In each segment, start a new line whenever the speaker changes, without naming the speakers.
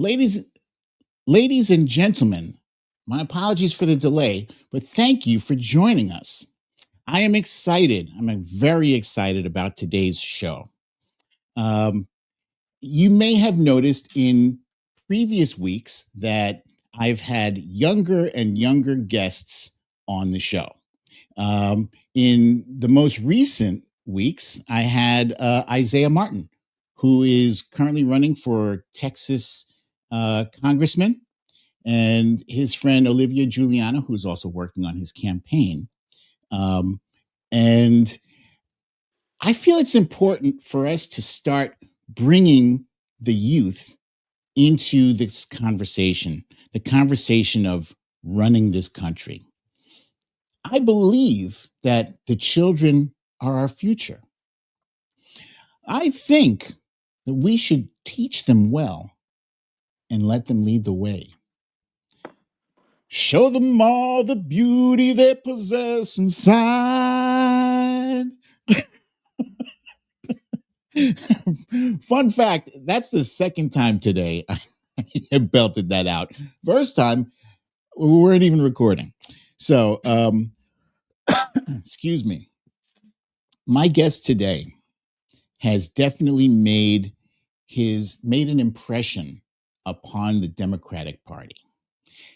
Ladies, ladies and gentlemen, my apologies for the delay, but thank you for joining us. I am excited. I'm very excited about today's show. Um, you may have noticed in previous weeks that I've had younger and younger guests on the show. In the most recent weeks, I had Isaiah Martin, who is currently running for Texas congressman, and his friend Olivia Giuliano, who's also working on his campaign. And I feel it's important for us to start bringing the youth into this conversation, the conversation of running this country. I believe that the children are our future. I think that we should teach them well and let them lead the way. Show them all the beauty they possess inside. Fun fact, that's the second time today I belted that out. First time, we weren't even recording. So, excuse me. My guest today has definitely made an impression upon the Democratic Party.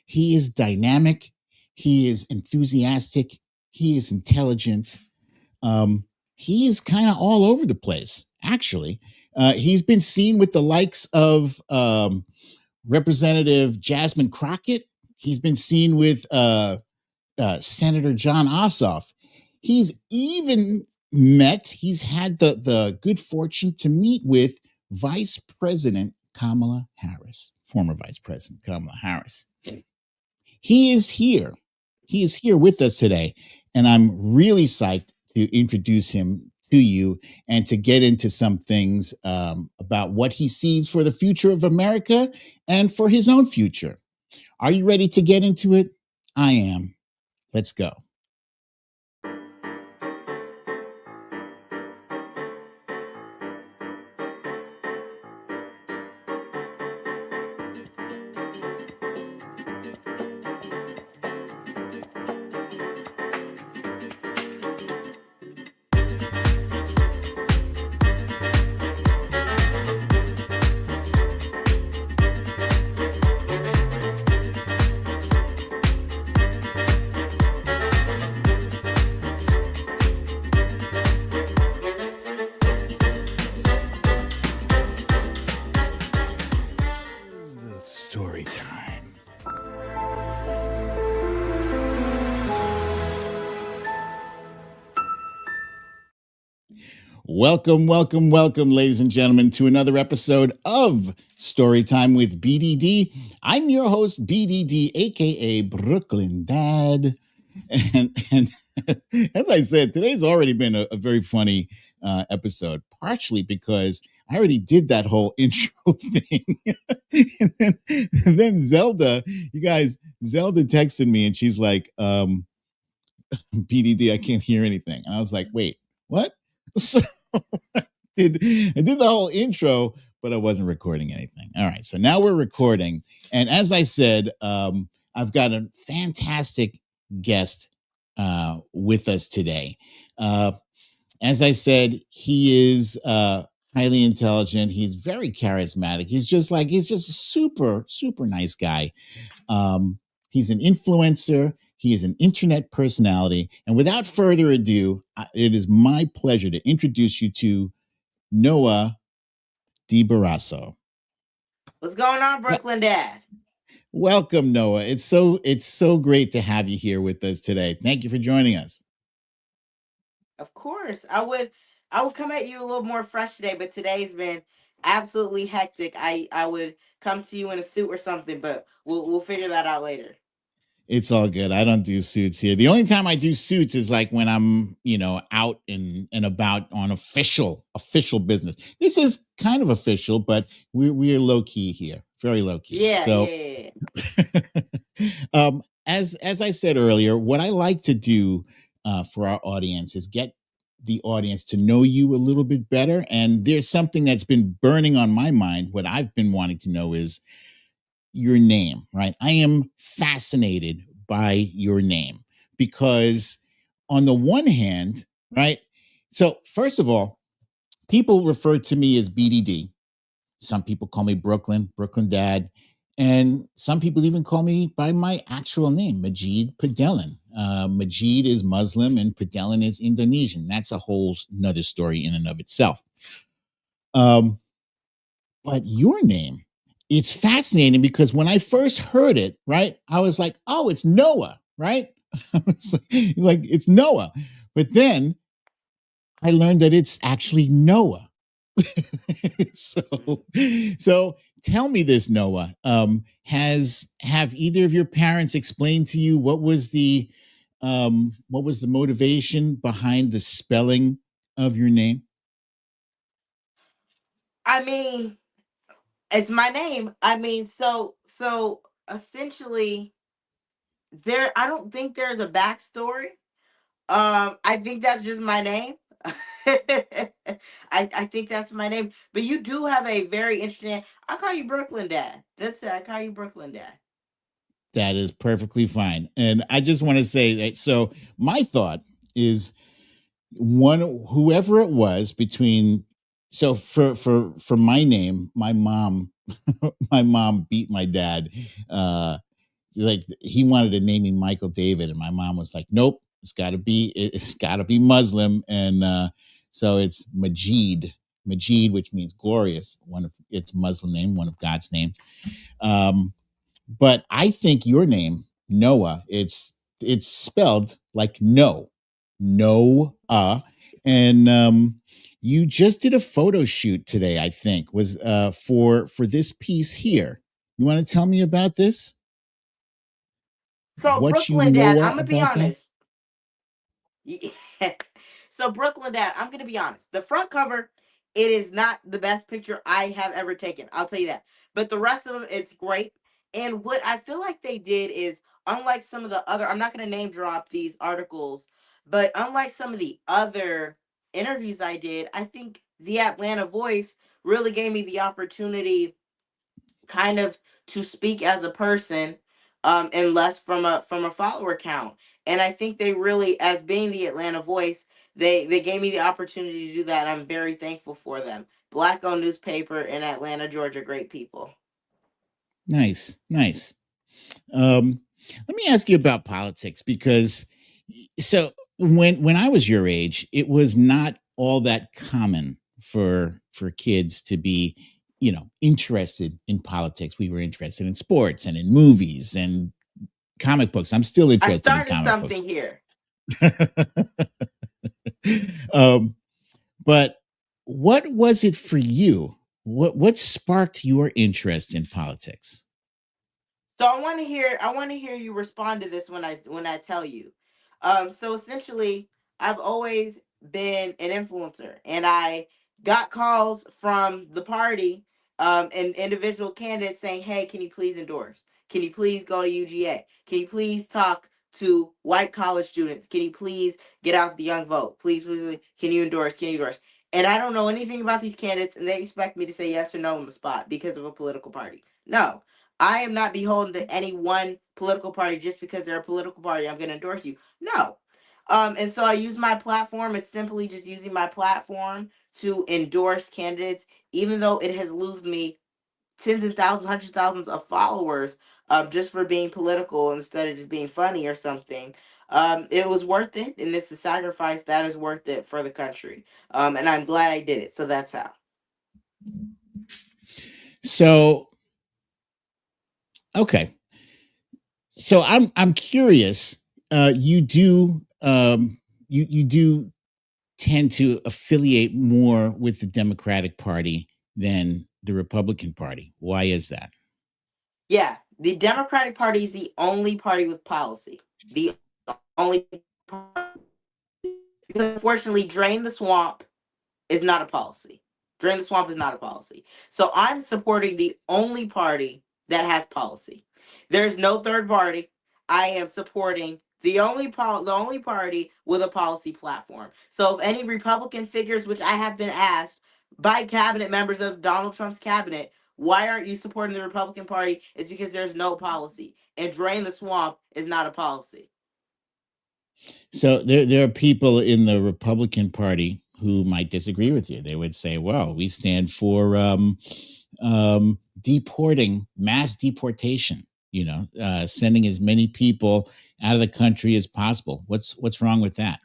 He is dynamic. He is enthusiastic. He is intelligent. He is kind of all over the place, actually. He's been seen with the likes of Representative Jasmine Crockett. He's been seen with Senator John Ossoff. He's had the good fortune to meet with Vice President Kamala Harris, former Vice President Kamala Harris. He is here. He is here with us today, and I'm really psyched to introduce him to you and to get into some things about what he sees for the future of America and for his own future. Are you ready to get into it? I am. Let's go. Storytime. Welcome, ladies and gentlemen, to another episode of Storytime with BDD. I'm your host, BDD, aka Brooklyn Dad. And as I said, today's already been a very funny episode, partially because I already did that whole intro thing. and then Zelda texted me and she's like, BDD, I can't hear anything. And I was like, wait, what? So I did the whole intro, but I wasn't recording anything. All right, so now we're recording. And as I said, I've got a fantastic guest with us today. As I said, he is highly intelligent. He's very charismatic. He's just a super, super nice guy. He's an influencer. He is an internet personality. And without further ado, it is my pleasure to introduce you to Knowa De Baraso.
What's going on, Brooklyn Dad?
Welcome, Knowa. It's so great to have you here with us today. Thank you for joining us.
Of course. I would come at you a little more fresh today, but today's been absolutely hectic. I would come to you in a suit or something, but we'll figure that out later.
It's all good. I don't do suits here. The only time I do suits is like when I'm, out and about on official business. This is kind of official, but we're low key here, very low key.
Yeah.
So,
yeah.
As I said earlier, what I like to do for our audience is get the audience to know you a little bit better. And there's something that's been burning on my mind. What I've been wanting to know is, your name, right? I am fascinated by your name because, on the one hand, right? So, first of all, people refer to me as BDD. Some people call me Brooklyn Dad. And some people even call me by my actual name, Majid Padelin. Majid is Muslim and Padelin is Indonesian. That's a whole another story in and of itself. Um, but your name, it's fascinating because when I first heard it, right, I was like, oh, it's Noah, right? I was like, it's Noah. But then I learned that it's actually Noah. so so tell me this, Noah. Has have either of your parents explained to you what was the motivation behind the spelling of your name?
I mean, it's my name. I mean, so essentially, I don't think there's a backstory. I think that's just my name. I think that's my name. But you do have a very interesting. I call you Brooklyn Dad. That's it. I call you Brooklyn Dad.
That is perfectly fine. And I just want to say that, so my thought is, one, whoever it was between, so for my name, my mom my mom beat my dad. Like, he wanted to name me Michael David, and my mom was like, nope, it's got to be Muslim. And so it's Majid, which means glorious. One of It's Muslim name, one of God's names. But I think your name, Noah, it's spelled like Noah. And you just did a photo shoot today, I think, was for this piece here. You want to tell me about this?
So
What you
Brooklyn Dad,
know
I'm gonna be
about that?
honest. Yeah. So Brooklyn Dad, I'm gonna be honest. The front cover, it is not the best picture I have ever taken. I'll tell you that. But the rest of them, it's great. And what I feel like they did is, unlike some of the other, I'm not gonna name drop these articles, but unlike some of the other interviews I did, I think the Atlanta Voice really gave me the opportunity kind of to speak as a person, and less from a follower count. And I think they really, as being the Atlanta Voice, they gave me the opportunity to do that. I'm very thankful for them. Black owned newspaper in Atlanta, Georgia, great people.
Nice. Um, Let me ask you about politics, because, so when I was your age, it was not all that common for kids to be, interested in politics. We were interested in sports and in movies and comic books. I'm still
I
interested in
started
comic books.
something here.
um, but what was it for you? What sparked your interest in politics?
So I want to hear you respond to this when I tell you. So essentially, I've always been an influencer, and I got calls from the party, and individual candidates saying, "Hey, can you please endorse? Can you please go to UGA? Can you please talk to white college students? Can you please get out the young vote? Please, can you endorse? Can you endorse?" And I don't know anything about these candidates, and they expect me to say yes or no on the spot because of a political party. No, I am not beholden to any one political party just because they're a political party. I'm going to endorse you. No. And so I use my platform. It's simply just using my platform to endorse candidates, even though it has lost me tens and thousands, hundreds of thousands of followers, just for being political instead of just being funny or something. It was worth it, and it's a sacrifice that is worth it for the country. And I'm glad I did it. So that's how.
So, okay. So I'm curious. You do tend to affiliate more with the Democratic Party than the Republican Party. Why is that?
Yeah, the Democratic Party is the only party with policy. The only party. Because unfortunately, drain the swamp is not a policy. Drain the swamp is not a policy. So I'm supporting the only party that has policy. There's no third party. I am supporting the only party with a policy platform. So if any Republican figures, which I have been asked by cabinet members of Donald Trump's cabinet, Why aren't you supporting the Republican Party? It's because there's no policy. And drain the swamp is not a policy.
So there are people in the Republican Party who might disagree with you. They would say, "Well, we stand for deporting, mass deportation. Sending as many people out of the country as possible. What's wrong with that?"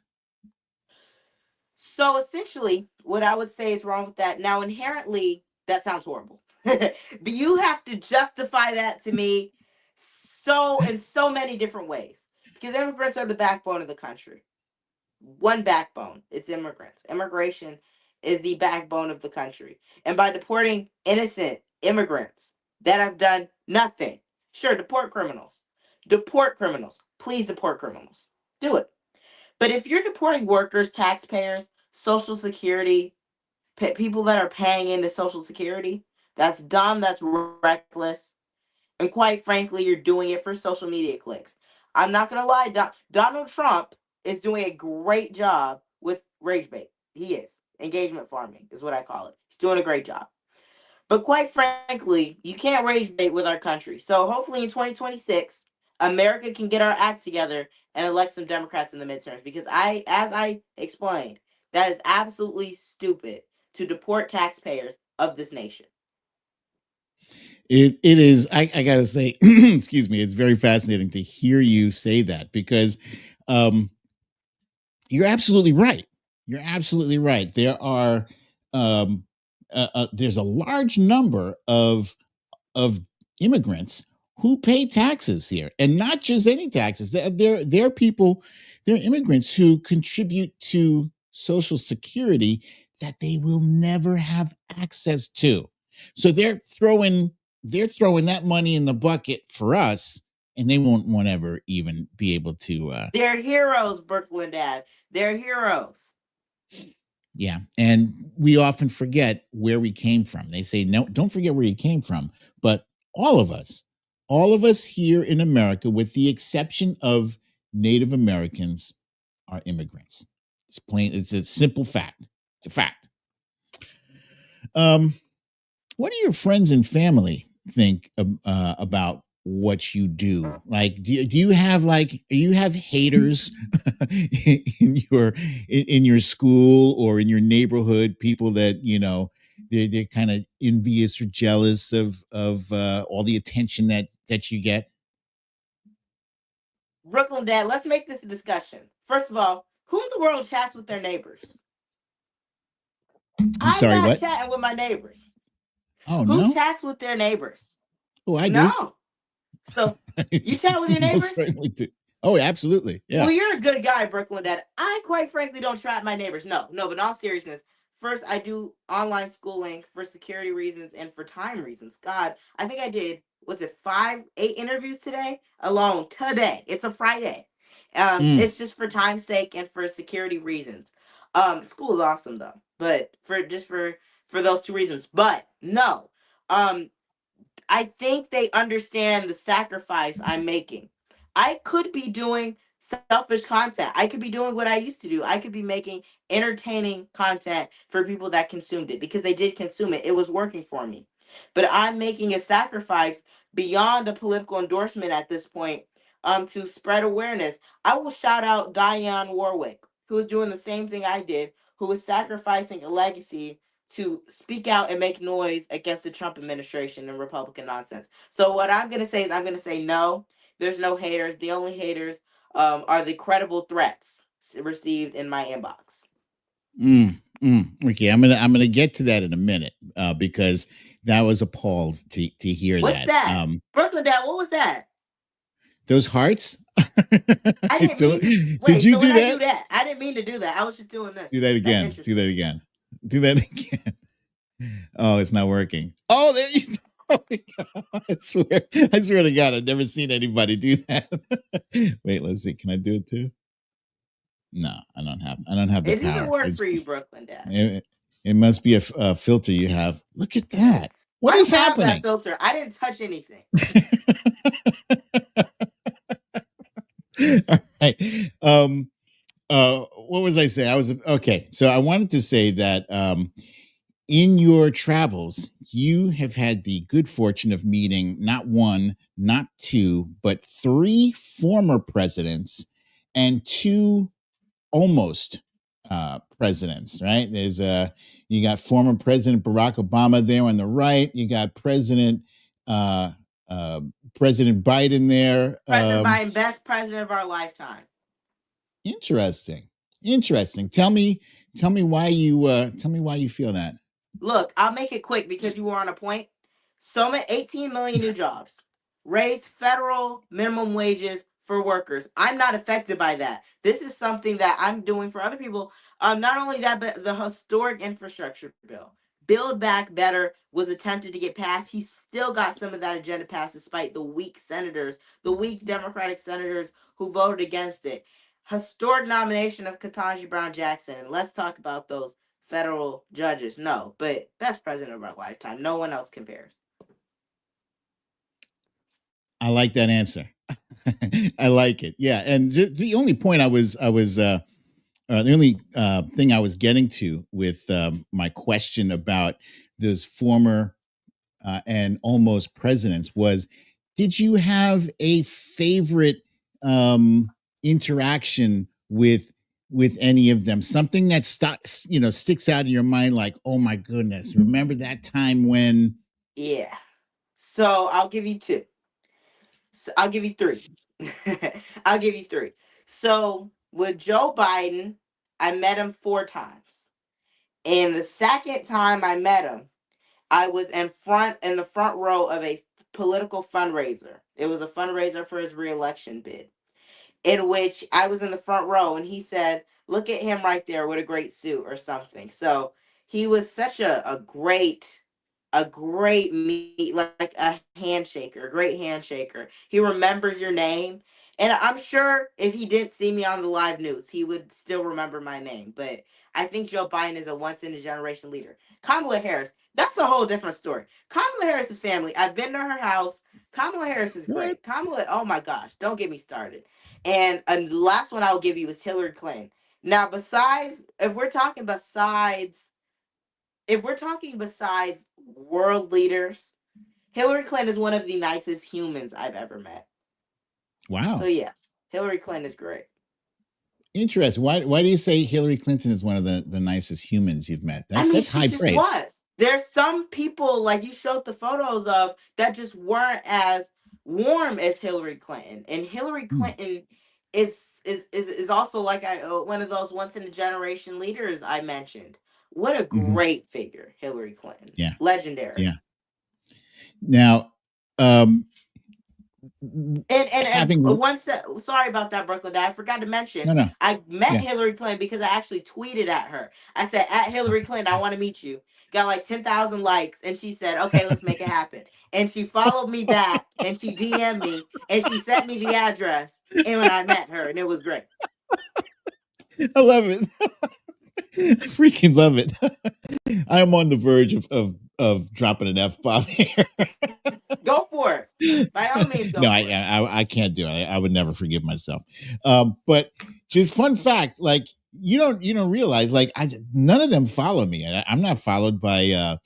So essentially, what I would say is wrong with that. Now, inherently, that sounds horrible. But you have to justify that to me in so many different ways. Because immigrants are the backbone of the country. One backbone, it's immigrants. Immigration is the backbone of the country. And by deporting innocent immigrants that have done nothing, sure, deport criminals. Deport criminals. Please deport criminals. Do it. But if you're deporting workers, taxpayers, Social Security, people that are paying into Social Security, that's dumb, that's reckless. And quite frankly, you're doing it for social media clicks. I'm not going to lie, Donald Trump is doing a great job with rage bait. He is. Engagement farming is what I call it. He's doing a great job. But quite frankly, you can't rage bait with our country. So hopefully in 2026, America can get our act together and elect some Democrats in the midterms. Because as I explained, that is absolutely stupid to deport taxpayers of this nation.
It is. I gotta say, excuse me. It's very fascinating to hear you say that because you're absolutely right. You're absolutely right. There's a large number of immigrants who pay taxes here, and not just any taxes. They're people, they're immigrants who contribute to Social Security that they will never have access to. So they're throwing that money in the bucket for us, and they won't ever even be able to.
They're heroes, Brooklyn Dad. They're heroes.
Yeah, and we often forget where we came from. They say, no, don't forget where you came from. But all of us here in America, with the exception of Native Americans, are immigrants. It's plain. It's a simple fact. It's a fact. What do your friends and family think about what you do? Like, do you have haters in your school or in your neighborhood? People that they're kind of envious or jealous of all the attention that you get.
Brooklyn Dad, let's make this a discussion. First of all, who in the world chats with their neighbors?
I'm sorry,
not
what?
chatting with my neighbors.
Oh,
who
no?
chats with their neighbors?
Oh, I do.
No. So you chat with your neighbors?
Most certainly do. Oh, absolutely. Yeah.
Well, you're a good guy, Brooklyn Dad. I quite frankly don't chat my neighbors. No, but in all seriousness, first I do online schooling for security reasons and for time reasons. God, I think I did, 8 interviews today alone today. It's a Friday. It's just for time's sake and for security reasons. School is awesome though, but for those two reasons. But no, I think they understand the sacrifice I'm making. I could be doing selfish content. I could be doing what I used to do. I could be making entertaining content for people that consumed it because they did consume it. It was working for me. But I'm making a sacrifice beyond a political endorsement at this point to spread awareness. I will shout out Diane Warwick, who is doing the same thing I did, who is sacrificing a legacy to speak out and make noise against the Trump administration and Republican nonsense. So what I'm going to say is I'm going to say no, there's no haters. The only haters are the credible threats received in my inbox.
Okay, I'm gonna get to that in a minute because that was appalled to hear
What's that. Brooklyn Dad, what was that?
Those hearts?
I didn't mean.
Did you
so
do that?
I do that? I didn't mean to do that. I was just doing this.
Do that again. Do that again. Do that again. Oh, it's not working. Oh, there you go. Oh my God. I swear to God, I've never seen anybody do that. Wait, let's see. Can I do it too? No, I don't have the
power. It doesn't work for you, Brooklyn Dad.
It must be a filter you have. Look at that. What is happening?
That filter. I didn't touch anything.
All right. What was I saying? So I wanted to say that in your travels, you have had the good fortune of meeting not one, not two, but three former presidents and two almost presidents, right? There's you got former President Barack Obama there on the right. You got uh, uh, President Biden there.
President Biden, best president of our lifetime.
Interesting, interesting. Tell me why you feel that.
Look, I'll make it quick because you were on a point. So many 18 million new jobs. Raise federal minimum wages for workers. I'm not affected by that. This is something that I'm doing for other people. Not only that, but the historic infrastructure bill. Build Back Better was attempted to get passed. He still got some of that agenda passed despite the weak senators, the weak Democratic senators who voted against it. Historic nomination of Ketanji Brown Jackson. And let's talk about those federal judges. No, but best president of our lifetime. No one else compares.
I like that answer. I like it. Yeah, and the only point the only thing I was getting to with my question about those former and almost presidents was, did you have a favorite interaction with any of them? Something that sticks out in your mind, like, oh my goodness, remember that time when?
Yeah. So I'll give you two. So I'll give you three. I'll give you three. So with Joe Biden, I met him 4 times. And the second time I met him, I was in the front row of a political fundraiser. It was a fundraiser for his reelection bid, in which I was in the front row, and he said, "Look at him right there with a great suit," or something. So he was such a great meet, like a handshaker, a great handshaker. He remembers your name. And I'm sure if he didn't see me on the live news, he would still remember my name. But I think Joe Biden is a once in a generation leader. Kamala Harris, that's a whole different story. Kamala Harris's family, I've been to her house. Kamala Harris is great.
What?
Kamala, oh my gosh, don't get me started. And the last one I'll give you is Hillary Clinton. Now, if we're talking besides world leaders, Hillary Clinton is one of the nicest humans I've ever met.
Wow.
So yes, Hillary Clinton is great.
Interesting. Why do you say Hillary Clinton is one of the nicest humans you've met? That's
She
high
just
praise.
was. There's some people, like you showed the photos of, that just weren't as warm as Hillary Clinton. And Hillary Clinton is also like one of those once in a generation leaders I mentioned. What a great figure, Hillary Clinton.
Yeah.
Legendary.
Yeah. Now,
sorry about that, Brooklyn. I forgot to mention.
No.
I met Hillary Clinton because I actually tweeted at her. I said, "At Hillary Clinton, I want to meet you." Got like 10,000 likes, and she said, "Okay, let's make it happen." And she followed me back, and she DM'd me, and she sent me the address. And when I met her, and it was great.
I love it. I freaking love it. I am on the verge of dropping an F-bomb here.
Go for it. By all means, go.
No, I can't do it. I would never forgive myself. But just fun fact, like you don't realize, like none of them follow me. I'm not followed by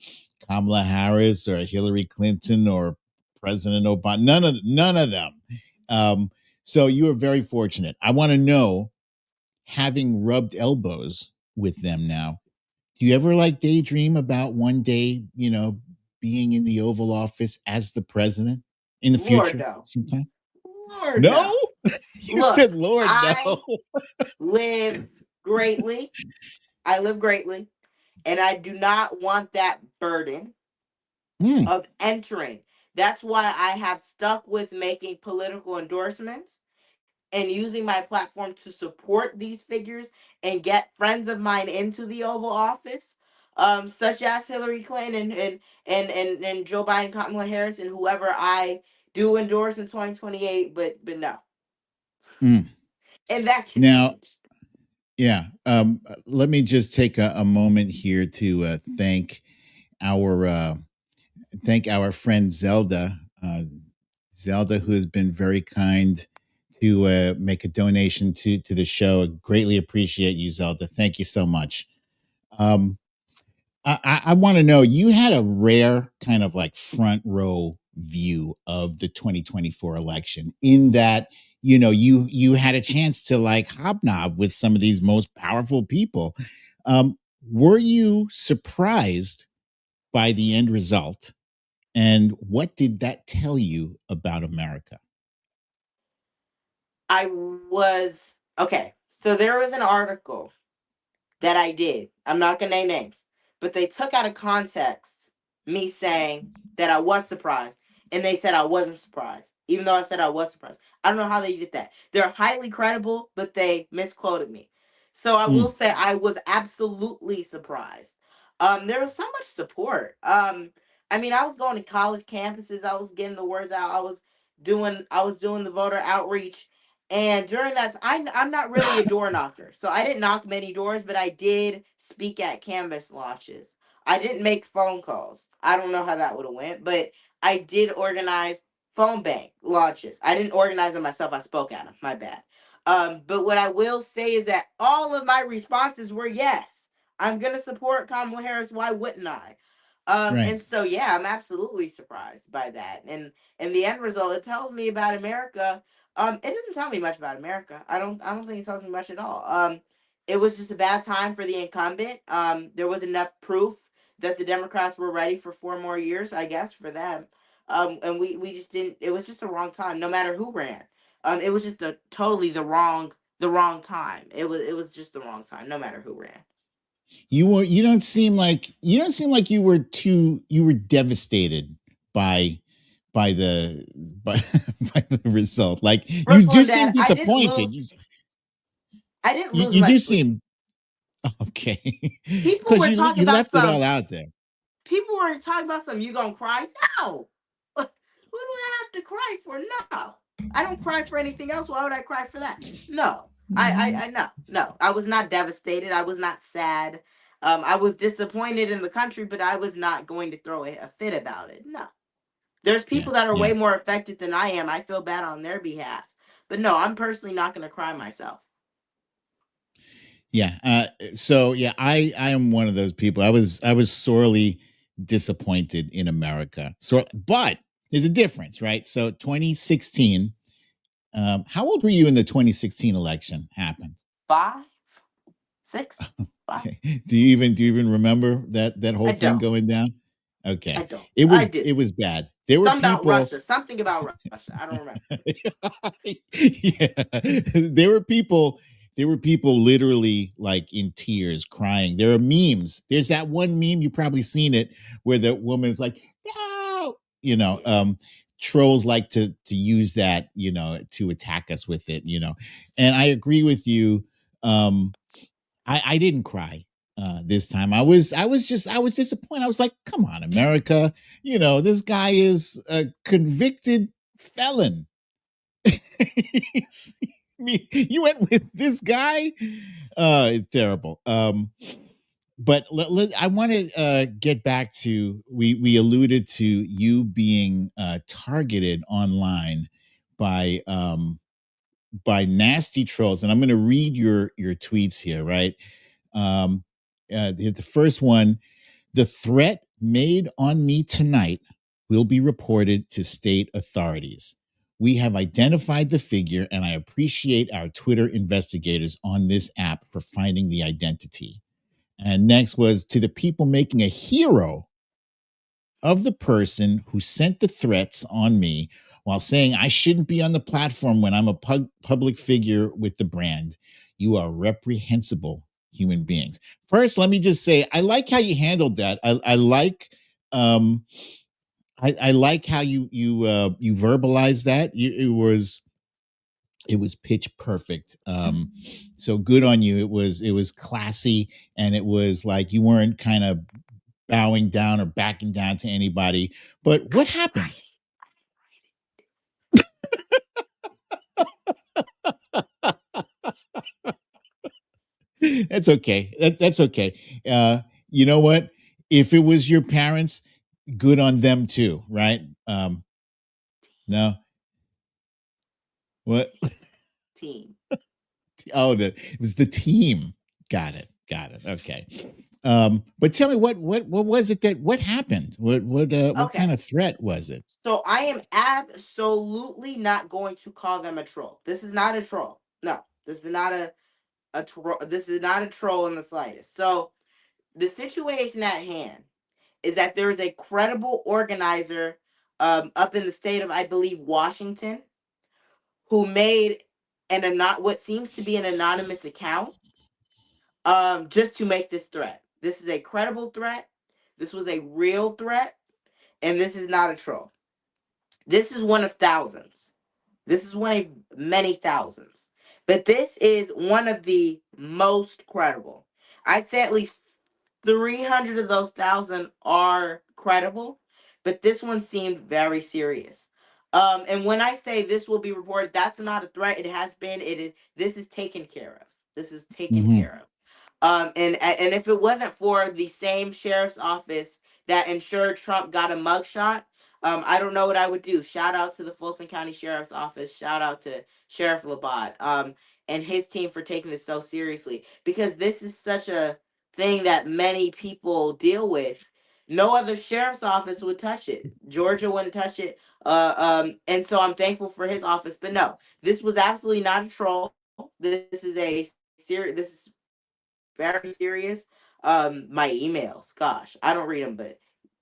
Kamala Harris or Hillary Clinton or President Obama. None of them. So you are very fortunate. I want to know, having rubbed elbows with them now, do you ever like daydream about one day, being in the Oval Office as the president in the future?
No.
Sometime?
Lord,
no. You said, Lord,
I
no.
live greatly. And I do not want that burden of entering. That's why I have stuck with making political endorsements and using my platform to support these figures and get friends of mine into the Oval Office, such as Hillary Clinton and Joe Biden, Kamala Harris, and whoever I do endorse in 2028. But no. And that can change.
Yeah. Let me just take a moment here to thank our friend Zelda. Zelda, who has been very kind to make a donation to the show. I greatly appreciate you, Zelda. Thank you so much. I want to know, you had a rare kind of like front row view of the 2024 election, in that, you had a chance to like hobnob with some of these most powerful people. Were you surprised by the end result, and what did that tell you about America?
I was okay. So there was an article that I did. I'm not gonna name names, but they took out of context me saying that I was surprised, and they said I wasn't surprised, even though I said I was surprised. I don't know how they did that. They're highly credible, but they misquoted me. So I will
Mm,
say I was absolutely surprised. There was so much support. I mean, I was going to college campuses. I was getting the words out. I was doing the voter outreach, and during that, I'm not really a door knocker, so I didn't knock many doors, but I did speak at canvas launches. I didn't make phone calls. I don't know how that would have went, but I did organize phone bank launches. I didn't organize them myself. I spoke at them. My bad. But what I will say is that all of my responses were yes. I'm gonna support Kamala Harris. Why wouldn't I?
right.
And so yeah, I'm absolutely surprised by that. And the end result, it tells me about America. It doesn't tell me much about America. I don't think it tells me much at all. It was just a bad time for the incumbent. There was enough proof that the Democrats were ready for 4 more years, I guess, for them. And we just didn't. It was just the wrong time, no matter who ran. It was just totally the wrong time. It was just the wrong time, no matter who ran.
You don't seem like you were devastated by the by, by the result. Like, you
First
do
one,
seem
Dad, I didn't
disappointed.
lose. I didn't
You,
lose
you do
much sleep.
seem okay,
People
because
were
you
talking
you
about
left it all
some
out there.
people were talking about some, you gonna cry? No. What do I have to cry for? No. I don't cry for anything else. Why would I cry for that? No. No. I was not devastated. I was not sad. I was disappointed in the country, but I was not going to throw a fit about it. No. There's
Yeah,
people that are way
yeah,
more affected than I am. I feel bad on their behalf. But no, I'm personally not gonna cry myself.
yeah. So yeah, I am one of those people. I was sorely disappointed in America. So, but there's a difference, right? So 2016. How old were you in the 2016 election happened?
5, 6, 5.
Okay. Do you even remember that
I
whole thing
don't.
going down?
I
Okay.
don't.
It
I
was it
didn't.
was bad. There were
Something about
people.
Russia. Something about Russia. I don't remember.
Yeah. There were people literally like in tears crying. There are memes. There's that one meme, you probably seen it, where the woman is like, no,
Yeah.
trolls like to use that, to attack us with it, and I agree with you. I didn't cry this time. I was disappointed. I was like, come on, America. This guy is a convicted felon. You went with this guy. It's terrible. But I want to get back to, we alluded to you being targeted online by nasty trolls, and I'm going to read your tweets here, right? Um, the first one: the threat made on me tonight will be reported to state authorities. We have identified the figure, and I appreciate our Twitter investigators on this app for finding the identity. And next was: to the people making a hero of the person who sent the threats on me while saying I shouldn't be on the platform when I'm a public figure with the brand. You are reprehensible human beings. First, let me just say I like how you handled that. I like um I like how you verbalized that. It was pitch perfect. So good on you. It was classy, and it was like you weren't kind of bowing down or backing down to anybody. But
I
what
didn't write
happened?
it.
That's okay. That's okay. You know what? If it was your parents, good on them too, right? No, what?
Team.
Oh, it was the team. Got it. Got it. Okay. But tell me what was it that what happened? What kind
Okay.
of threat was it?
So I am absolutely not going to call them a troll. This is not a troll. No, this is not a troll. This is not a troll in the slightest. So the situation at hand is that there is a credible organizer up in the state of, I believe, Washington, who made what seems to be an anonymous account just to make this threat. This is a credible threat. This was a real threat, and this is not a troll. This is one of thousands. This is one of many thousands. But this is one of the most credible. I'd say at least 300 of those thousand are credible, but this one seemed very serious. And when I say this will be reported, that's not a threat. It has been. It is. This is taken care of. This is taken
Hmm.
care of. And if it wasn't for the same sheriff's office that ensured Trump got a mugshot, I don't know what I would do. Shout out to the Fulton County Sheriff's Office. Shout out to Sheriff Labat, and his team for taking this so seriously, because this is such a thing that many people deal with. No other sheriff's office would touch it. Georgia wouldn't touch it. And so I'm thankful for his office. But no, this was absolutely not a troll. This is a serious. This is very serious. My emails, gosh, I don't read them, but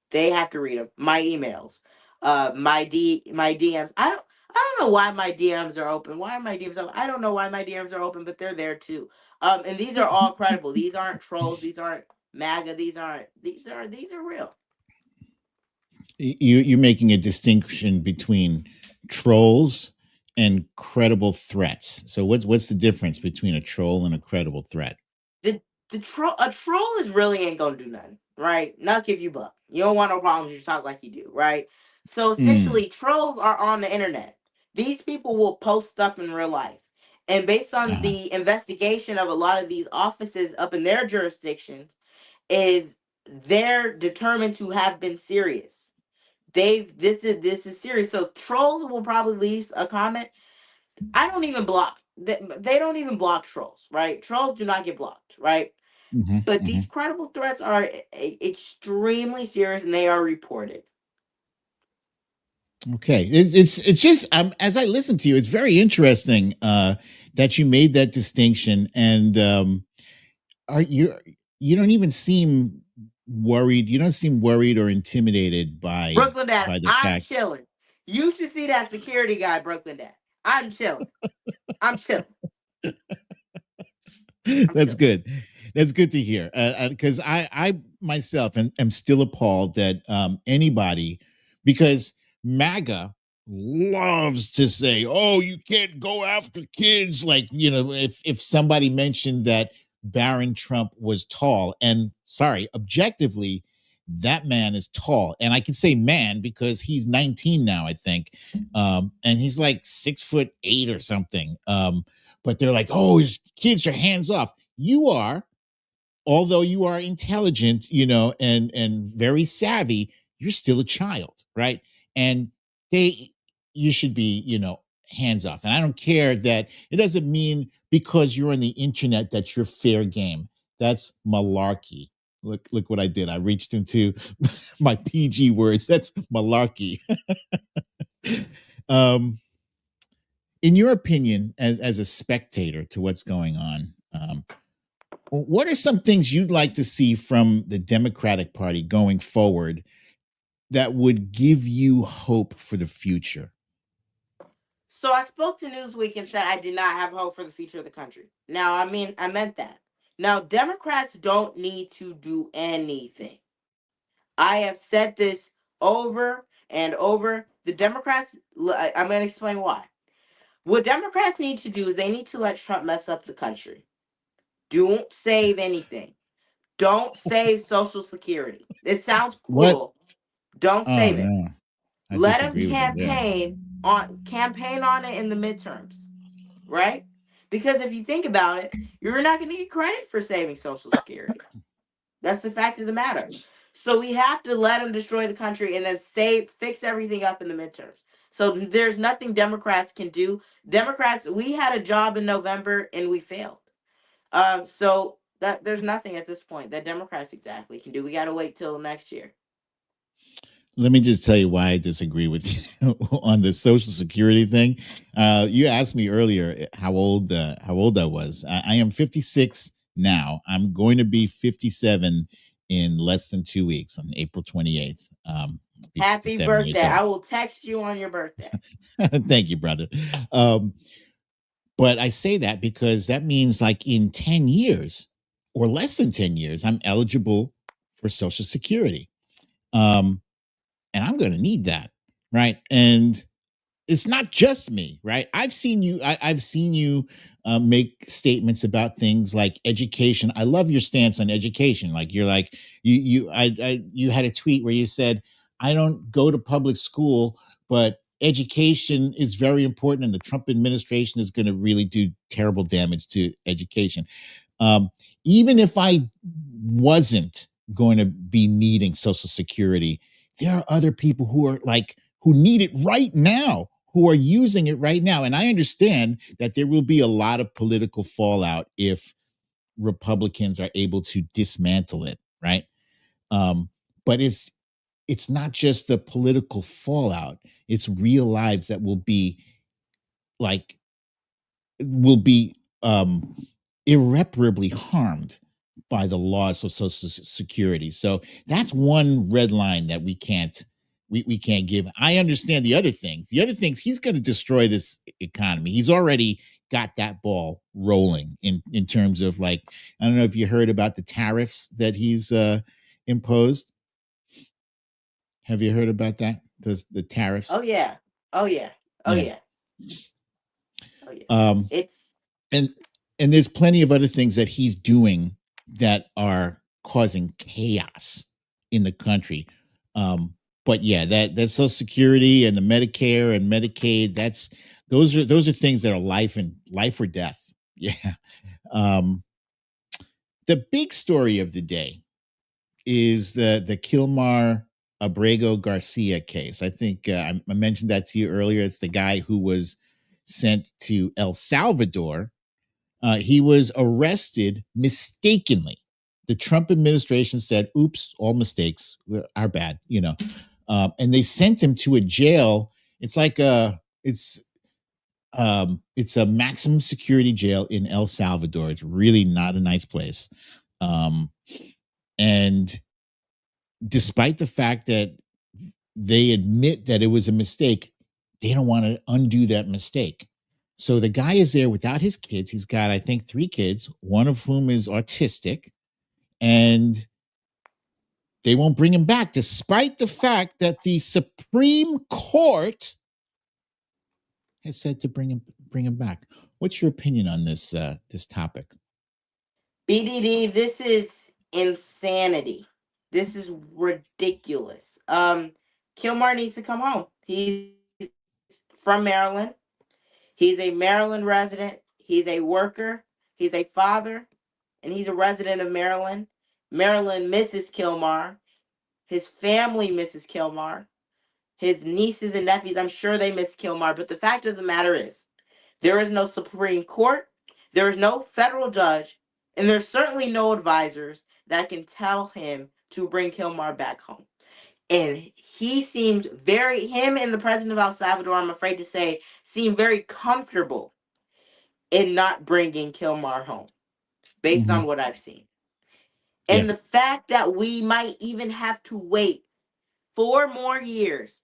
they have to read them. My emails, my DMs. I don't know why my DMs are open. Why are my DMs open? I don't know why my DMs are open, but they're there too. And these are all credible. These aren't trolls. These aren't MAGA. These are real.
You're making a distinction between trolls and credible threats. So what's the difference between a troll and a credible threat?
The troll A troll is really ain't gonna do nothing, right? Not give you buck. You don't want no problems. You talk like you do, right? So
Mm.
essentially, trolls are on the internet. These people will post stuff in real life, and based on
Uh-huh.
the investigation of a lot of these offices up in their jurisdictions, is they're determined to have been serious. This is serious. So trolls will probably leave a comment. I don't even block. They don't even block trolls, right? Trolls do not get blocked, right?
Hmm.
But
Hmm.
these credible threats are extremely serious, and they are reported.
Okay, it's just as I listen to you, it's very interesting that you made that distinction, and are you don't even seem worried. You don't seem worried or intimidated
Brooklyn Dad,
by the
I'm
fact.
chilling. You should see that security guy, Brooklyn Dad. I'm chilling. I'm chilling. I'm
That's
chilling.
good. That's good to hear. Because I myself am still appalled that anybody, because MAGA loves to say, "Oh, you can't go after kids." Like if somebody mentioned that Barron Trump was tall, and sorry, objectively, that man is tall, and I can say man because he's 19 now, I think, and he's like 6'8" or something. But they're like, oh, his kids are hands off. You are, although you are intelligent, and very savvy, you're still a child, right? And they, you should be, hands off. And I don't care that it doesn't mean because you're on the internet that you're fair game. That's malarkey. Look what I did. I reached into my PG words. That's malarkey. um, in your opinion, as a spectator to what's going on, what are some things you'd like to see from the Democratic Party going forward that would give you hope for the future?
So I spoke to Newsweek and said I did not have hope for the future of the country. Now, I meant that. Now, Democrats don't need to do anything. I have said this over and over. The Democrats, I'm going to explain why. What Democrats need to do is they need to let Trump mess up the country. Don't save anything. Don't save Social Security. It sounds
What?
cruel. Don't
Oh
save it.
no, I
Let him
disagree with you there.
campaign on it in the midterms, right? Because if you think about it, you're not going to get credit for saving Social Security. That's the fact of the matter. So we have to let him destroy the country and then fix everything up in the midterms. So there's nothing Democrats can do. Democrats, we had a job in November and we failed. So that there's nothing at this point that Democrats exactly can do. We got to wait till next year.
Let me just tell you why I disagree with you on the Social Security thing. You asked me earlier how old I was. I am 56 now. I'm going to be 57 in less than 2 weeks on April 28th. Be
Happy
57 years
birthday.
old.
I will text you on your birthday.
Thank you, brother. But I say that because that means like in 10 years or less than 10 years, I'm eligible for Social Security. And I'm going to need that, right? And it's not just me, right? I've seen you. I've seen you make statements about things like education. I love your stance on education. Like you're like you had a tweet where you said, "I don't go to public school, but education is very important, and the Trump administration is going to really do terrible damage to education." Um, Even if I wasn't going to be needing Social Security, there are other people who are like who need it right now, who are using it right now. And I understand that there will be a lot of political fallout if Republicans are able to dismantle it, right? But it's not just the political fallout; it's real lives that like will be irreparably harmed by the loss of Social Security. So that's one red line that we can't give. I understand the other things. The other things, he's going to destroy this economy. He's already got that ball rolling in terms of like, I don't know if you heard about the tariffs that he's imposed. Have you heard about that? The tariffs?
Oh yeah. Oh yeah. Oh
Yeah.
yeah. Oh yeah.
Um,
It's
and and there's plenty of other things that he's doing that are causing chaos in the country. But yeah, that Social Security and the Medicare and Medicaid, those are things that are life or death. Yeah. Um, the big story of the day is the Kilmar Abrego Garcia case. I think I mentioned that to you earlier. It's the guy who was sent to El Salvador. He was arrested mistakenly. The Trump administration said, "Oops, all mistakes are bad," and they sent him to a jail. It's like it's a maximum security jail in El Salvador. It's really not a nice place. And despite the fact that they admit that it was a mistake, they don't want to undo that mistake. So the guy is there without his kids. He's got, I think, 3 kids, one of whom is autistic, and they won't bring him back, despite the fact that the Supreme Court has said to bring him back. What's your opinion on this topic?
BDD. This is insanity. This is ridiculous. Kilmar needs to come home. He's from Maryland. He's a Maryland resident. He's a worker. He's a father, and he's a resident of Maryland. Maryland misses Kilmar. His family misses Kilmar. His nieces and nephews, I'm sure they miss Kilmar. But the fact of the matter is, there is no Supreme Court, there is no federal judge, and there's certainly no advisors that can tell him to bring Kilmar back home. And he seemed him and the president of El Salvador, I'm afraid to say, seemed very comfortable in not bringing Kilmar home, based on what I've seen. And
Yeah.
the fact that we might even have to wait 4 more years,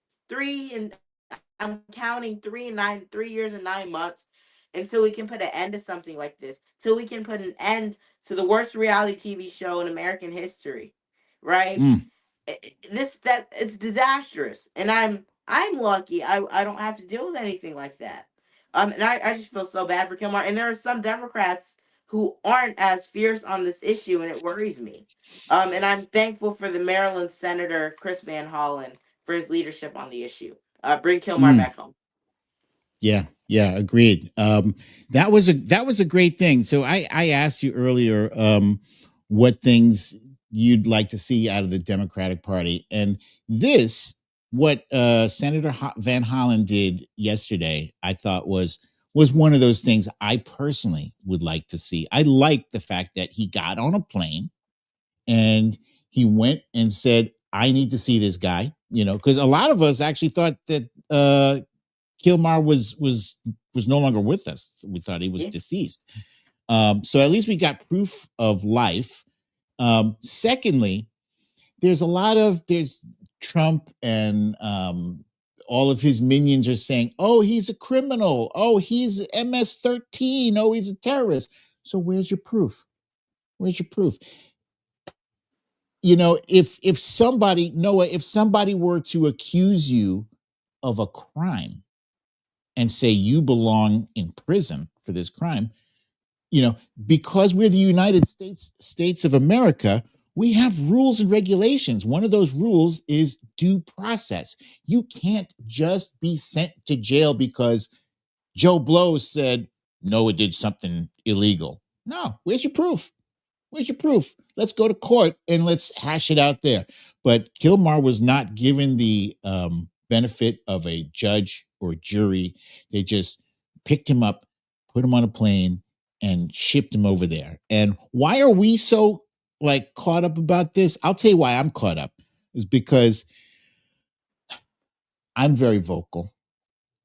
I'm counting 3 years and 9 months, until we can put an end to something like this, till we can put an end to the worst reality TV show in American history, right? It's disastrous, and I'm lucky. I don't have to deal with anything like that. And I just feel so bad for Kilmar. And there are some Democrats who aren't as fierce on this issue, and it worries me. And I'm thankful for the Maryland Senator Chris Van Hollen for his leadership on the issue. Bring Kilmar back home.
Yeah, agreed. That was a great thing. So I asked you earlier what things you'd like to see out of the Democratic Party, and what Senator Van Hollen did yesterday, I thought was was one of those things I personally would like to see. I like the fact that he got on a plane and he went and said, I need to see this guy, because a lot of us actually thought that Kilmar was no longer with us. We thought he was deceased. So at least we got proof of life. Secondly, there's Trump and all of his minions are saying, oh, he's a criminal. Oh, he's MS-13. Oh, he's a terrorist. So where's your proof? Where's your proof? If somebody, Noah, if somebody were to accuse you of a crime and say you belong in prison for this crime, because we're the United States of America, we have rules and regulations. One of those rules is due process. You can't just be sent to jail because Joe Blow said Noah did something illegal. No, where's your proof? Where's your proof? Let's go to court and let's hash it out there. But Kilmar was not given the benefit of a judge or jury. They just picked him up, put him on a plane, and shipped him over there. And why are we so caught up about this? I'll tell you why I'm caught up is because I'm very vocal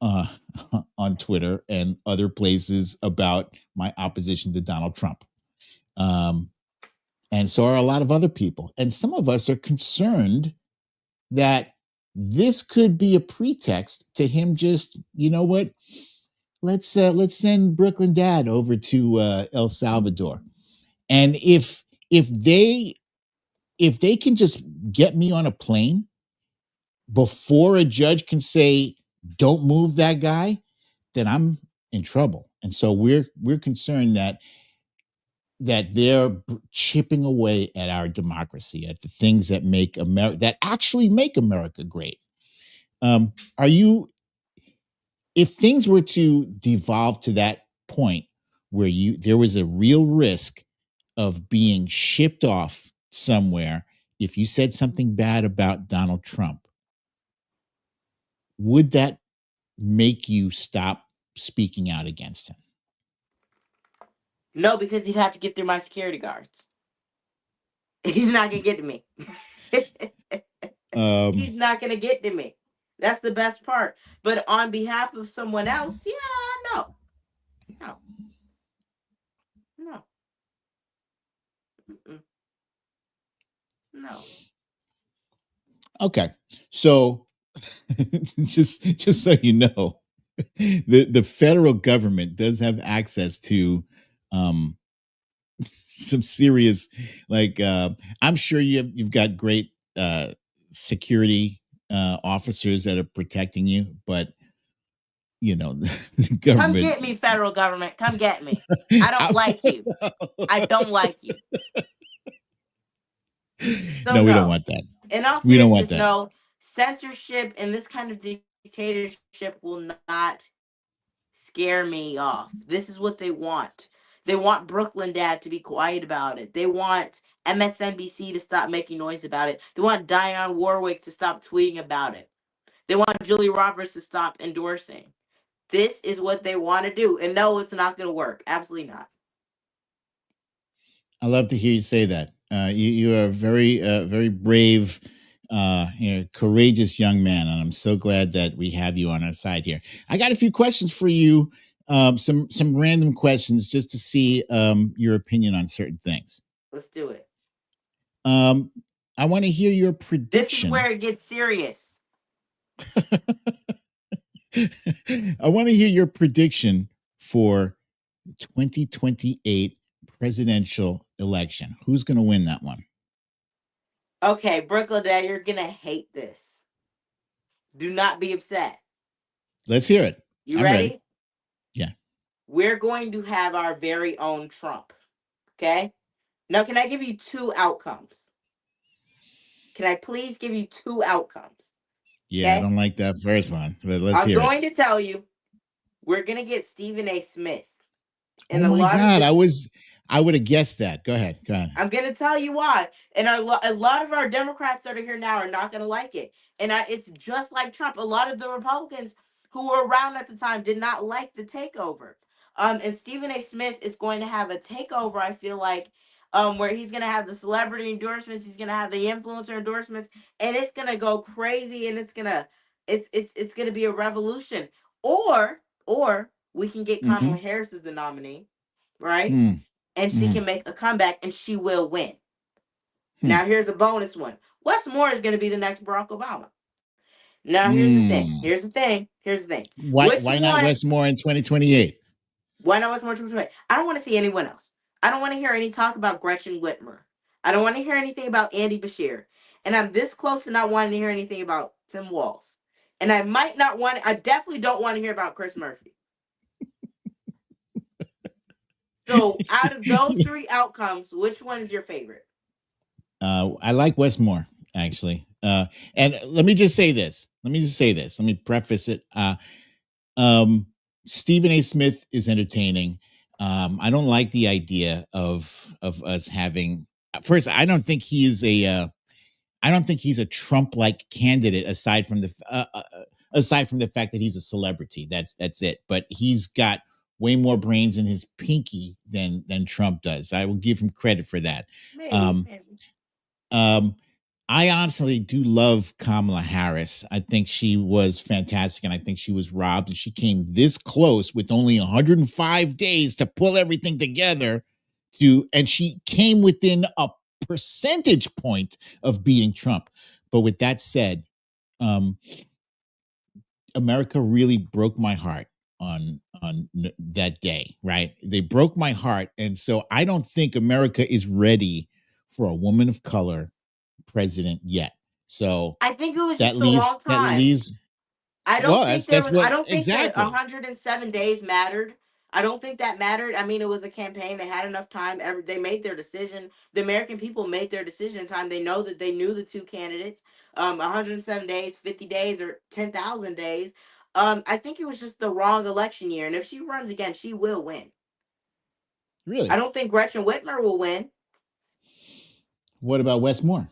on Twitter and other places about my opposition to Donald Trump. And so are a lot of other people. And some of us are concerned that this could be a pretext to him just, you know what? Let's send Brooklyn Dad over to El Salvador. And if they can just get me on a plane before a judge can say, don't move that guy, then I'm in trouble. And so we're concerned that they're chipping away at our democracy, at the things that make America, that actually make America great. If things were to devolve to that point where there was a real risk of being shipped off somewhere if you said something bad about Donald Trump, would that make you stop speaking out against him?
No, because he'd have to get through my security guards. He's not going to get to me. He's not going to get to me. That's the best part. But on behalf of someone else, no. No.
Okay. So just so you know, the federal government does have access to some serious, I'm sure you've got great security officers that are protecting you, but the government.
Come get me, federal government. Come get me. I don't like you. I don't like you. So
no, we don't want that.
In all seriousness,
we don't want that.
No, censorship and this kind of dictatorship will not scare me off. This is what they want. They want Brooklyn Dad to be quiet about it. They want MSNBC to stop making noise about it. They want Dionne Warwick to stop tweeting about it. They want Julia Roberts to stop endorsing. This is what they want to do. And no, it's not going to work. Absolutely not.
I love to hear you say that. You are a very, very brave, courageous young man, and I'm so glad that we have you on our side here. I got a few questions for you, some random questions just to see your opinion on certain things.
Let's do it.
I want to hear your prediction.
This is where it gets serious.
I want to hear your prediction for the 2028 presidential election. Who's going to win that one?
Okay, Brooklyn Dad, you're going to hate this. Do not be upset.
Let's hear it.
I'm ready?
Yeah.
We're going to have our very own Trump. Okay? Now, can I give you two outcomes? Can I please give you two outcomes?
Yeah, okay? I don't like that first one, but let's hear it.
I'm going to tell you, we're going to get Stephen A. Smith.
And oh my God, I would have guessed that. Go ahead.
I'm going to tell you why. And a lot of our Democrats that are here now are not going to like it. And it's just like Trump. A lot of the Republicans who were around at the time did not like the takeover. And Stephen A. Smith is going to have a takeover, I feel like, where he's gonna have the celebrity endorsements, he's gonna have the influencer endorsements, and it's gonna go crazy, and it's gonna be a revolution. Or we can get
Mm-hmm.
Kamala Harris as the nominee, right? And she
Mm-hmm.
can make a comeback, and she will win.
Hmm.
Now here's a bonus one. Wes Moore is gonna be the next Barack Obama. Now here's the thing.
Mm.
Here's the thing. Here's the thing.
Why
Which
why not
one?
Westmore in 2028?
Why not What's More True? I don't want to see anyone else. I don't want to hear any talk about Gretchen Whitmer. I don't want to hear anything about Andy Bashir. And I'm this close to not wanting to hear anything about Tim Walz. And I definitely don't want to hear about Chris Murphy. So out of those three outcomes, which one is your favorite?
I like Westmore actually. And let me just say this. Let me preface it. Um, Stephen A. Smith is entertaining. I don't like the idea of us having. First, I don't think he's a Trump-like candidate aside from the fact that he's a celebrity. That's it. But he's got way more brains in his pinky than Trump does. I will give him credit for that.
Maybe,
Um,
maybe.
um, I honestly do love Kamala Harris. I think she was fantastic, and I think she was robbed. And she came this close with only 105 days to pull everything together. And she came within a percentage point of beating Trump. But with that said, um, America really broke my heart on that day. Right? They broke my heart, and so I don't think America is ready for a woman of color president yet. So
I think it was just the wrong
that
time.
leaves well, that's
I
what
don't think that
exactly.
107 days mattered. I don't think that mattered. I mean, it was a campaign. They had enough time. They made their decision. The American people made their decision in time. They knew the two candidates. 107 days, 50 days, or 10,000 days. I think it was just the wrong election year. And if she runs again, she will win. I
Really?
don't think Gretchen Whitmer will win.
What about Westmore?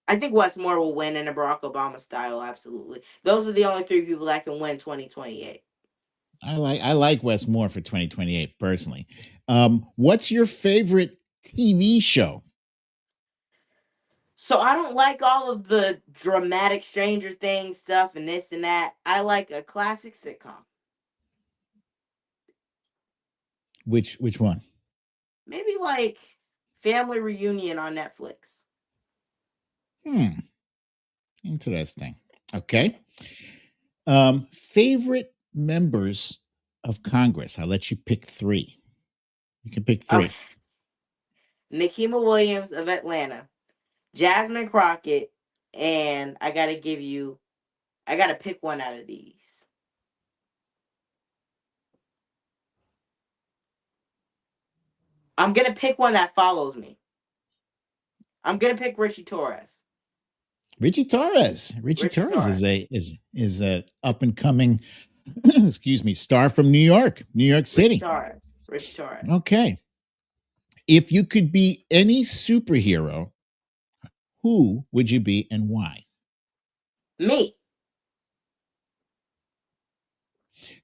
I think Wes Moore will win in a Barack Obama style. Absolutely. Those are the only three people that can win 2028.
I like Westmore for 2028 personally. What's your favorite TV show?
So I don't like all of the dramatic Stranger Things stuff and this and that. I like a classic sitcom.
Which one?
Maybe like Family Reunion on Netflix.
Hmm. Interesting. Okay. Favorite members of Congress. I'll let you pick three. You can pick
Okay.
three.
Nikema Williams of Atlanta, Jasmine Crockett, and I gotta pick one out of these. I'm gonna pick one that follows me. I'm gonna pick Richie Torres.
Richie Torres. Richie
Richie
Torres
Torres.
is a up and coming excuse me, star from New York
Richie
City.
Torres. Richie Torres.
Okay. If you could be any superhero, who would you be and why?
Me.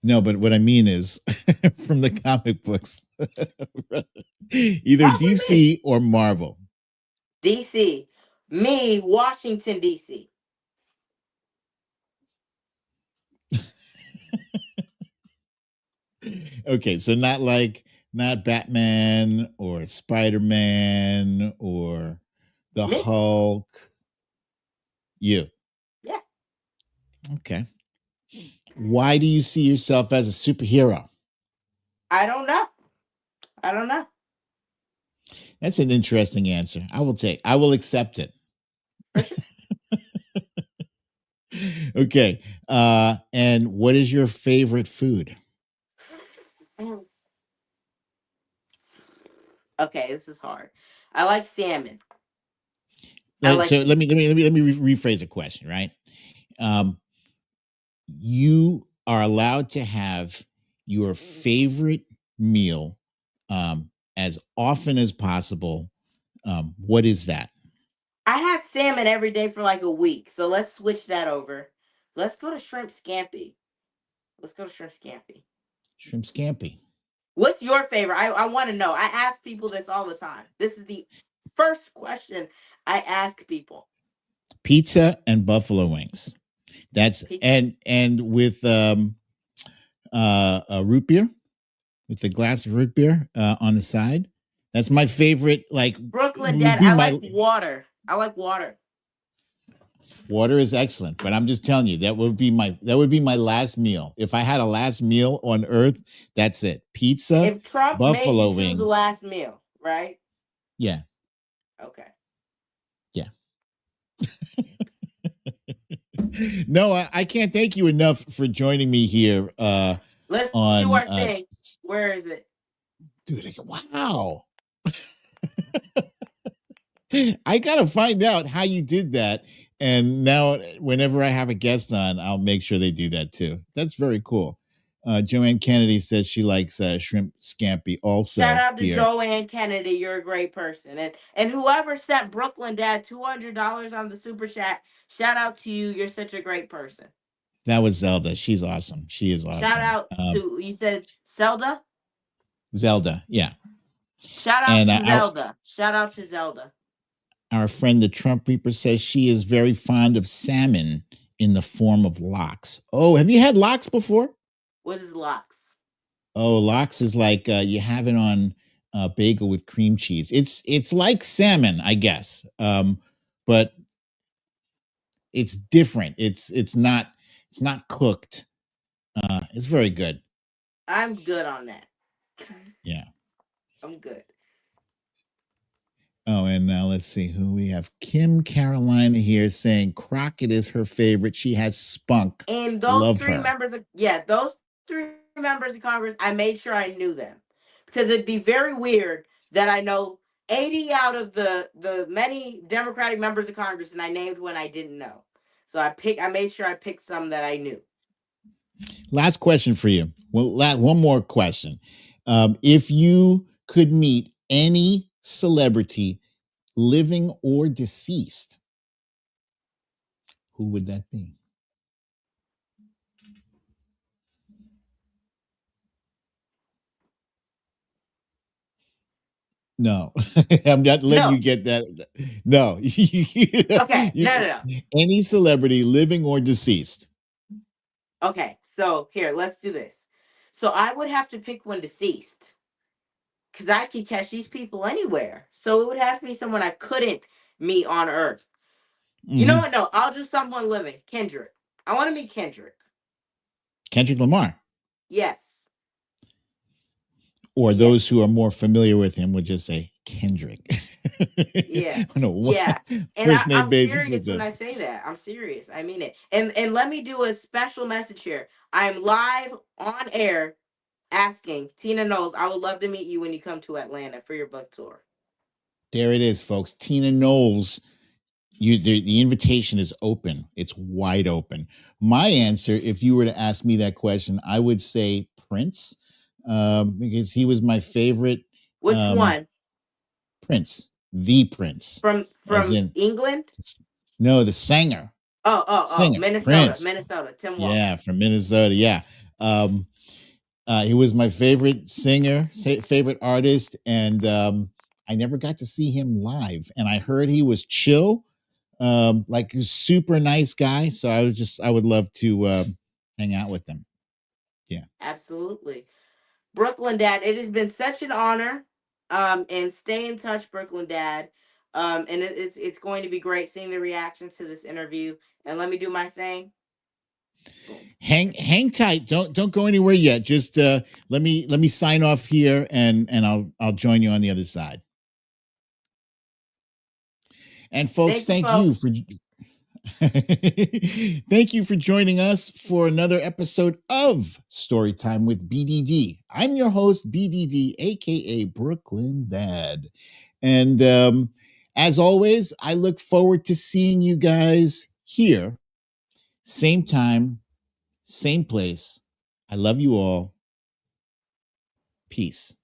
No, but what I mean is from the comic books, either
Probably me.
DC or Marvel.
DC. Me, Washington, DC.
Okay, so not Batman or Spider-Man or the
Me?
Hulk. You.
Yeah.
Okay. Why do you see yourself as a superhero?
I don't know. I don't know.
That's an interesting answer. I will accept it.
For sure.
Okay. And what is your favorite food?
Okay, this is hard. I like salmon. I like
So let me rephrase the question, right? Um, you are allowed to have your favorite meal as often as possible. What is that?
I had salmon every day for like a week. So let's switch that over. Let's go to shrimp scampi. Let's go to shrimp scampi.
Shrimp scampi.
What's your favorite? I want to know. I ask people this all the time. This is the first question I ask people.
Pizza and buffalo wings. That's
Pizza.
and with a root beer, with the glass of root beer on the side. That's my favorite. Like
Brooklyn Dad. I like water. I like water.
Water is excellent, but I'm just telling you that would be my last meal. If I had a last meal on Earth, that's it. Pizza,
if Trump
buffalo
made you
wings.
The last meal, right?
Yeah.
Okay.
Yeah. No, I can't thank you enough for joining me here.
Let's do our thing. Where is it?
Dude, wow. I gotta find out how you did that. And now whenever I have a guest on, I'll make sure they do that too. That's very cool. Joanne Kennedy says she likes shrimp scampi also.
Shout out to Joanne Kennedy. You're a great person. And whoever sent Brooklyn Dad $200 on the super chat, shout out to you. You're such a great person.
That was Zelda. She's awesome. She is awesome.
Shout out to, you said Zelda?
Zelda, yeah.
Shout out to Zelda. Shout out to Zelda.
Our friend the Trump Reaper says she is very fond of salmon in the form of lox. Oh, have you had lox before?
What is lox?
Oh, lox is like you have it on bagel with cream cheese. It's like salmon, I guess, but it's different. It's not cooked. It's very good.
I'm good on that.
Yeah,
I'm good.
Oh, and now let's see who we have. Kim Carolina here saying Crockett is her favorite. She has spunk.
And those three members of Congress, I made sure I knew them, because it'd be very weird that I know 80 out of the many Democratic members of Congress, and I named one I didn't know. So I made sure I picked some that I knew.
Last question for you. Well, one more question. If you could meet any celebrity, living or deceased, who would that be? No, I'm not letting you get that. No.
Okay, no.
Any celebrity, living or deceased.
Okay, so here, let's do this. So I would have to pick one deceased, because I can catch these people anywhere. So it would have to be someone I couldn't meet on Earth. Mm-hmm. You know what? No, I'll do someone living. Kendrick. I want to meet Kendrick.
Kendrick Lamar.
Yes.
Or those who are more familiar with him would just say Kendrick.
Yeah.
Yeah.
And I'm serious when I say that. I'm serious. I mean it. And let me do a special message here. I'm live on air asking Tina Knowles, I would love to meet you when you come to Atlanta for your book tour.
There it is, folks. Tina Knowles. The invitation is open. It's wide open. My answer, if you were to ask me that question, I would say Prince, because he was my favorite.
Which one?
Prince, the Prince.
From England?
No, the singer.
Singer, Minnesota. Tim Walker.
Yeah, from Minnesota. Yeah. He was my favorite singer, favorite artist, and I never got to see him live. And I heard he was chill. Like a super nice guy. So I would love to hang out with them. Yeah.
Absolutely. Brooklyn Dad, it has been such an honor. And stay in touch, Brooklyn Dad. And it's going to be great seeing the reactions to this interview. And let me do my thing.
Hang tight. Don't go anywhere yet. Just let me sign off here and I'll join you on the other side. And folks, thank you for thank you for joining us for another episode of Storytime with BDD. I'm your host, BDD, aka Brooklyn Dad. And as always, I look forward to seeing you guys here. Same time, same place. I love you all. Peace.